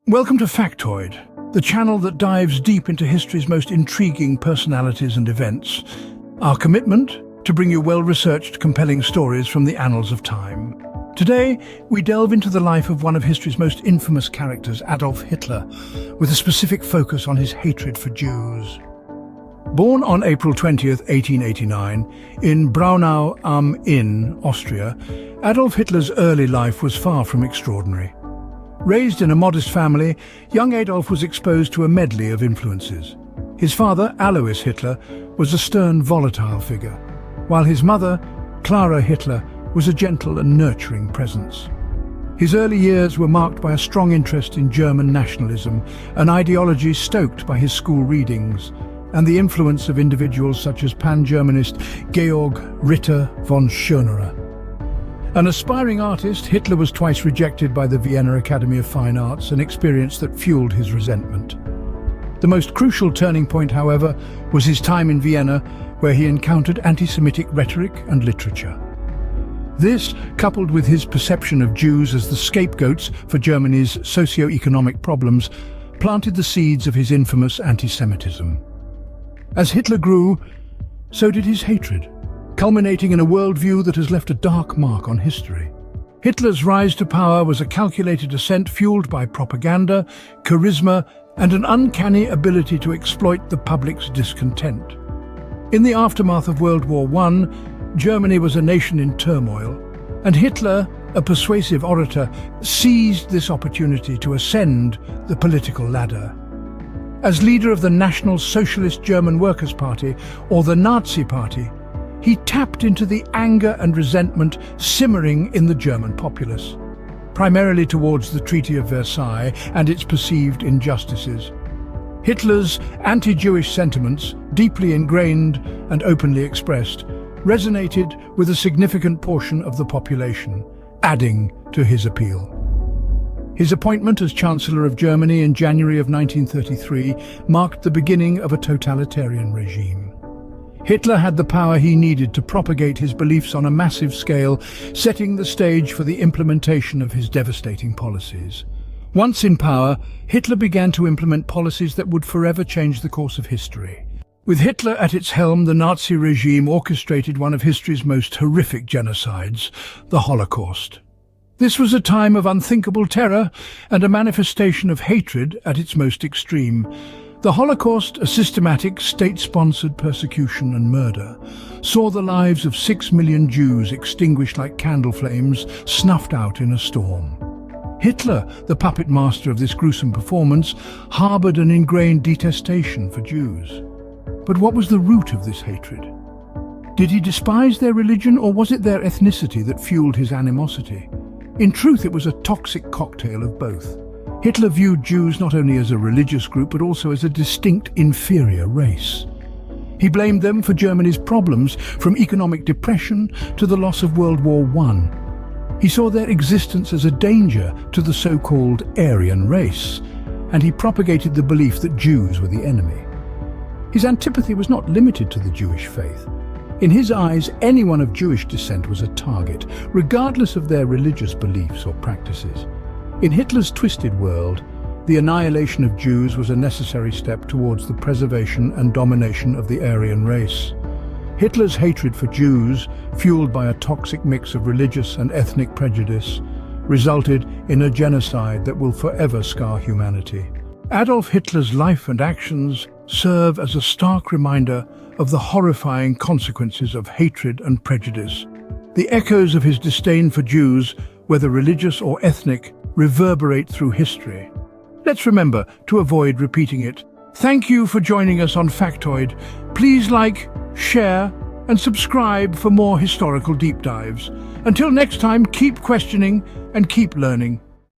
Welcome to Factoid, the channel that dives deep into history's most intriguing personalities and events. Our commitment to bring you well-researched, compelling stories from the annals of time. Today, we delve into the life of one of history's most infamous characters, Adolf Hitler, with a specific focus on his hatred for Jews. Born on April 20th, 1889, in Braunau am Inn, Austria, Adolf Hitler's early life was far from extraordinary. Raised in a modest family, young Adolf was exposed to a medley of influences. His father, Alois Hitler, was a stern, volatile figure, while his mother, Clara Hitler, was a gentle and nurturing presence. His early years were marked by a strong interest in German nationalism, an ideology stoked by his school readings, and the influence of individuals such as pan-Germanist Georg Ritter von Schönerer. An aspiring artist, Hitler was twice rejected by the Vienna Academy of Fine Arts, an experience that fueled his resentment. The most crucial turning point, however, was his time in Vienna, where he encountered anti-Semitic rhetoric and literature. This, coupled with his perception of Jews as the scapegoats for Germany's socio-economic problems, planted the seeds of his infamous anti-Semitism. As Hitler grew, so did his hatred, culminating in a worldview that has left a dark mark on history. Hitler's rise to power was a calculated ascent fueled by propaganda, charisma, and an uncanny ability to exploit the public's discontent. In the aftermath of World War I, Germany was a nation in turmoil, and Hitler, a persuasive orator, seized this opportunity to ascend the political ladder. As leader of the National Socialist German Workers' Party, or the Nazi Party, he tapped into the anger and resentment simmering in the German populace, primarily towards the Treaty of Versailles and its perceived injustices. Hitler's anti-Jewish sentiments, deeply ingrained and openly expressed, resonated with a significant portion of the population, adding to his appeal. His appointment as Chancellor of Germany in January of 1933 marked the beginning of a totalitarian regime. Hitler had the power he needed to propagate his beliefs on a massive scale, setting the stage for the implementation of his devastating policies. Once in power, Hitler began to implement policies that would forever change the course of history. With Hitler at its helm, the Nazi regime orchestrated one of history's most horrific genocides, the Holocaust. This was a time of unthinkable terror and a manifestation of hatred at its most extreme. The Holocaust, a systematic, state-sponsored persecution and murder, saw the lives of 6 million Jews extinguished like candle flames, snuffed out in a storm. Hitler, the puppet master of this gruesome performance, harbored an ingrained detestation for Jews. But what was the root of this hatred? Did he despise their religion, or was it their ethnicity that fueled his animosity? In truth, it was a toxic cocktail of both. Hitler viewed Jews not only as a religious group, but also as a distinct, inferior race. He blamed them for Germany's problems, from economic depression to the loss of World War I. He saw their existence as a danger to the so-called Aryan race, and he propagated the belief that Jews were the enemy. His antipathy was not limited to the Jewish faith. In his eyes, anyone of Jewish descent was a target, regardless of their religious beliefs or practices. In Hitler's twisted world, the annihilation of Jews was a necessary step towards the preservation and domination of the Aryan race. Hitler's hatred for Jews, fueled by a toxic mix of religious and ethnic prejudice, resulted in a genocide that will forever scar humanity. Adolf Hitler's life and actions serve as a stark reminder of the horrifying consequences of hatred and prejudice. The echoes of his disdain for Jews, whether religious or ethnic, reverberate through history. Let's remember to avoid repeating it. Thank you for joining us on Factoid. Please like, share, and subscribe for more historical deep dives. Until next time, keep questioning and keep learning.